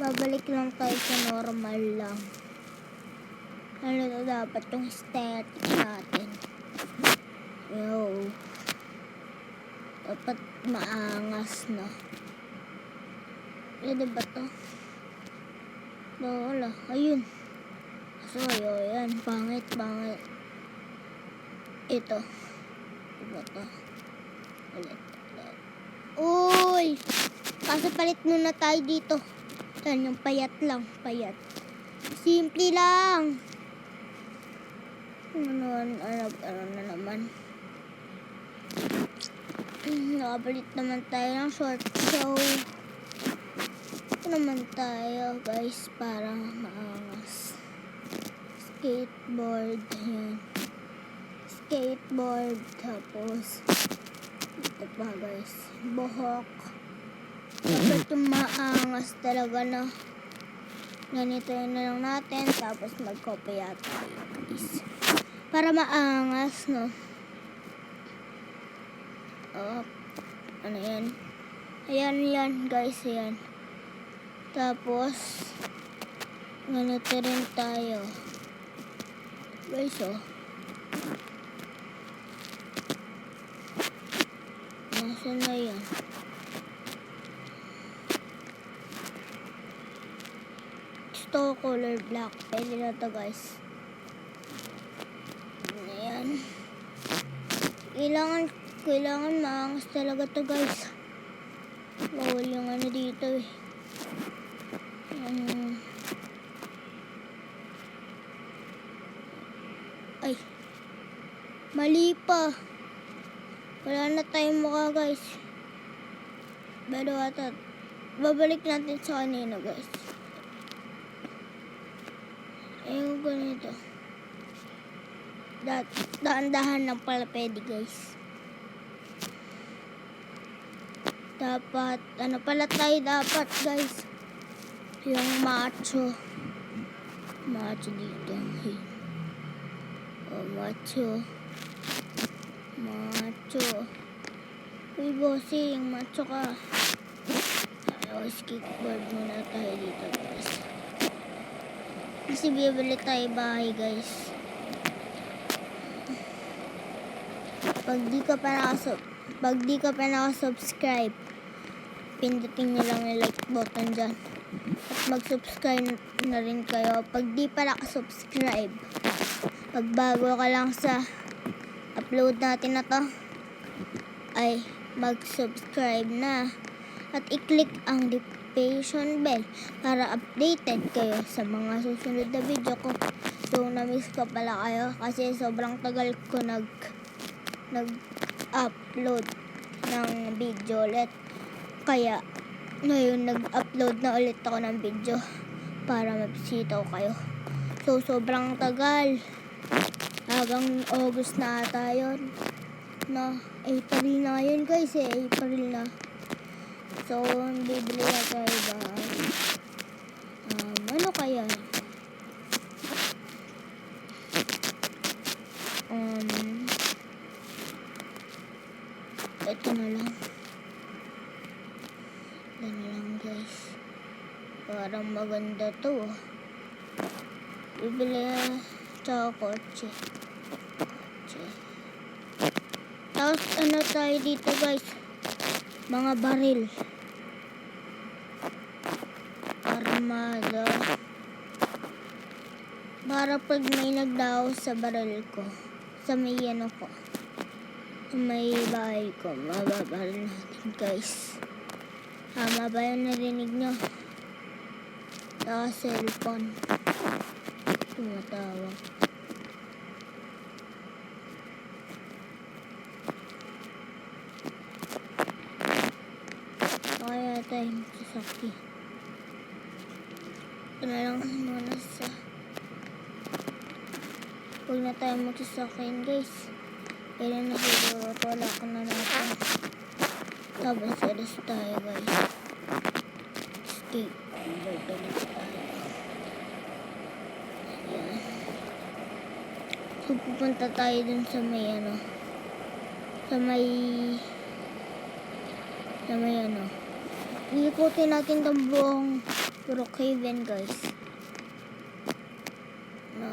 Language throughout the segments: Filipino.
Babalik lang tayo sa normal lang. Ano na dapat yung aesthetic natin. Yo. Dapat maangas na. Pwede ba to? Wala. Ayun. So, yan. Pangit. Ito. Diba to? Ulit. Uy! Kasi palit muna tayo dito. Yan, yung payat lang. Payat. Simple lang. Ano na naman. Nakapalit naman tayo ng short. So, ito naman tayo guys para maangas. Skateboard. Yan. Skateboard. Tapos, ito pa guys. Buhok. Dapat yung maangas talaga na. Ganito yun na lang natin. Tapos mag-copy yata. Para maangas, no? Oh, ano yan? Ayan guys, ayan. Tapos, ganito rin tayo. Guys, oh. Nasaan na yan? Gusto ko color black. Pwede na to guys. Ayan. Kailangan maangas talaga to guys. Bawal yung ano dito eh. Ay. Mali pa. Wala na tayong mukha guys. Pero ata. Babalik natin sa kanina guys. Ayun ganito. Dahan-dahan lang pala pwede guys. Dapat, ano pala tayo dapat guys? Yung macho. Macho dito. Oh, macho. Uy, bossing, macho ka. Skateboard muna tayo dito guys. Kasi bibili tayo bahay guys. Pag di ka pa nakasubscribe, pindutin nyo lang yung like button dyan. At mag-subscribe na rin kayo. Pag di pa nakasubscribe, pag bago ka lang sa upload natin na to, ay mag-subscribe na. At i-click ang notification bell para updated kayo sa mga susunod na video ko. So, na-miss ko pala kayo kasi sobrang tagal ko nag-upload ng video ulit. Kaya, ngayon nag-upload na ulit ako ng video para mabisitaw kayo. So, sobrang tagal. Hanggang August na ata yun. No, April na yun guys eh. April na. So, bibili na tayo bahay. Ano kaya? Ito na lang. Guys. Parang maganda to. Bibili sa kotse. Tapos ano tayo dito guys? Mga baril. Armada. Para pag may nagdaw sa baril ko. Sa may ano ko. Sa may bahay ko. Mababaril natin guys. Tama ba yung narinig nyo? Cellphone. Tumatawag. Kaya tayo sasakyan. Ito na lang muna sa... Huwag na tayo magsasakyan guys. Kaya na siguro wala ko na natin. Tapos alis tayo guys. Escape. Balik tayo. Ayan. So pupunta tayo dun sa may ano. Sa may ano. Ikutin natin itong buong Brookhaven, guys. No.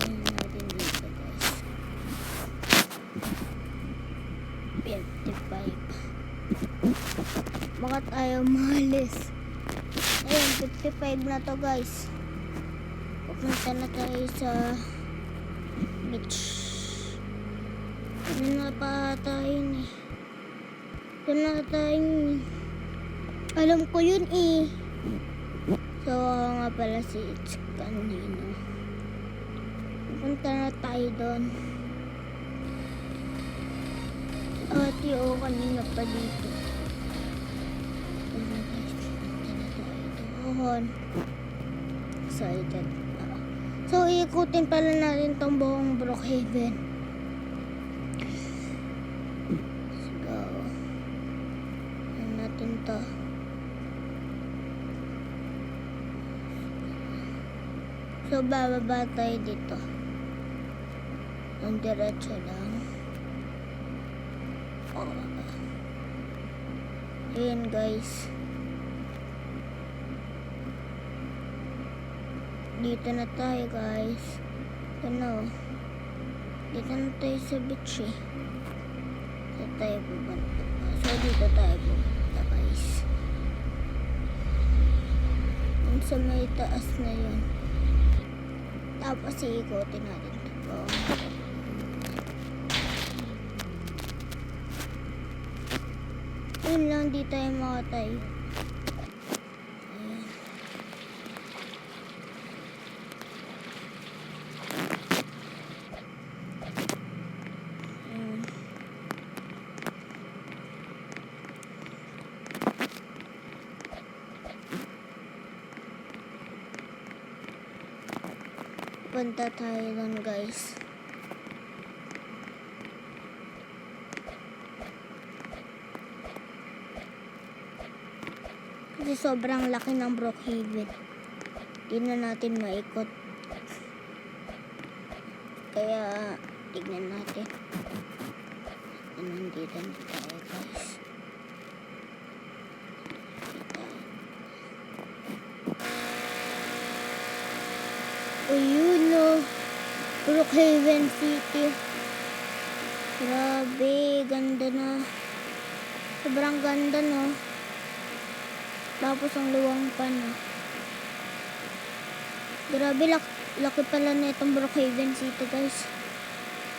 Ano natin dito, guys. 55. Bakit ayaw maalis? Ayun, 55 na to, guys. Pupunta na tayo sa beach. Ano na pa tayo eh. Ito na tayo. Alam ko yun eh. So, nga pala si It's kanino. Pupunta na tayo doon. At yung kanina pa dito. Excited. So, ikutin pala natin tong buong Brookhaven. Let's go. Ayan natin to. So, bababa tayo dito. Ang diretso lang. Ayan, guys. Dito na tayo, guys. Ito na, oh. Dito na tayo sa beach, eh. Dito tayo pupunta. So, dito tayo pupunta, guys. Yung sa may taas na yun. Tapos, iikotin natin ito. Yun lang, di tayo makatayo. Punta tayo doon, guys. Kasi sobrang laki ng Brookhaven. Hindi na natin maikot. Kaya, tignan natin. Nandito na tayo, guys. Ayun, no. Brookhaven City. Grabe, ganda na. Sobrang ganda, no. Tapos ang luwang pa, no. Grabe, laki pala na itong Brookhaven City, guys.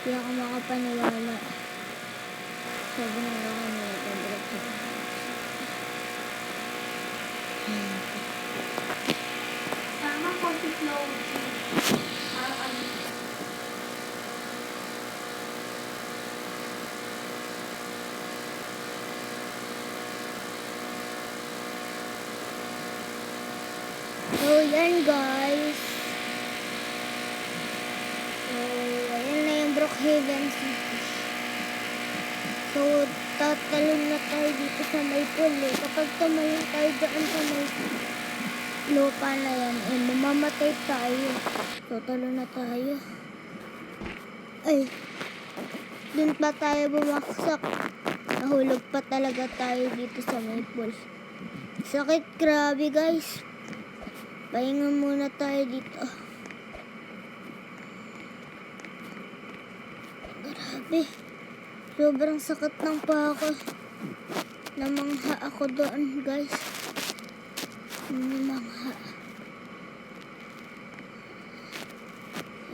Hindi ako makapaniwala. Sobrang laki na itong Brookhaven City. Tama ko si Flow. So, yan, guys. So, ayan na yung Brookhaven City. So, tatalon na tayo dito sa may pool, eh. Kapag tumayo tayo dyan sa may lupa na yan, eh, mamamatay tayo. So, talon na tayo. Ay, dun pa tayo bumaksak. Nahulog pa talaga tayo dito sa may pool. Sakit, grabe, guys. Pahinga muna tayo dito. Grabe. Sobrang sakit ng paa ko. Namangha ako doon, guys. Namangha.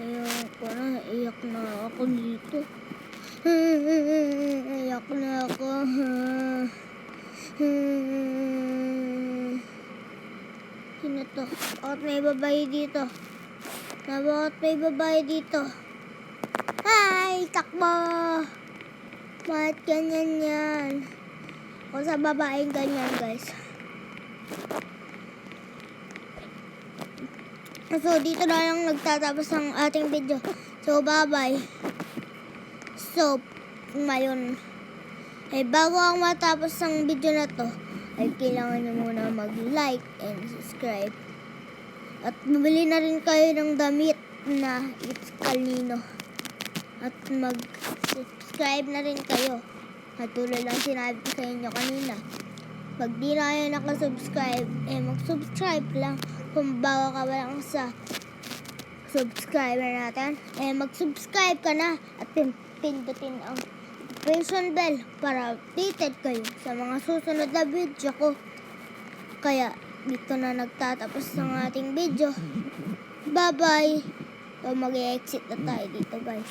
Ayoko na. Iyak na ako dito. Iyak na ako. Sino to? Bakit may babae dito? Bakit may babae dito? Hi! Takbo! Bakit ganyan yan? O sa babaeng ganyan, guys. So, dito na lang nagtatapos ang ating video. So, bye-bye. So, ngayon, bago ang matapos ang video na to, ay kailangan nyo muna mag-like and subscribe. At bumili na rin kayo ng damit na It's Kanino. At mag-subscribe na rin kayo. Katulad lang sinabi ko sa inyo kanina. Pag di na kayo nakasubscribe, mag-subscribe lang. Kung bago ka pa lang sa subscriber natin, mag-subscribe ka na at pindutin ang notification bell para updated kayo sa mga susunod na video ko. Kaya dito na nagtatapos ng ating video. Bye-bye! So mag-exit na tayo dito guys.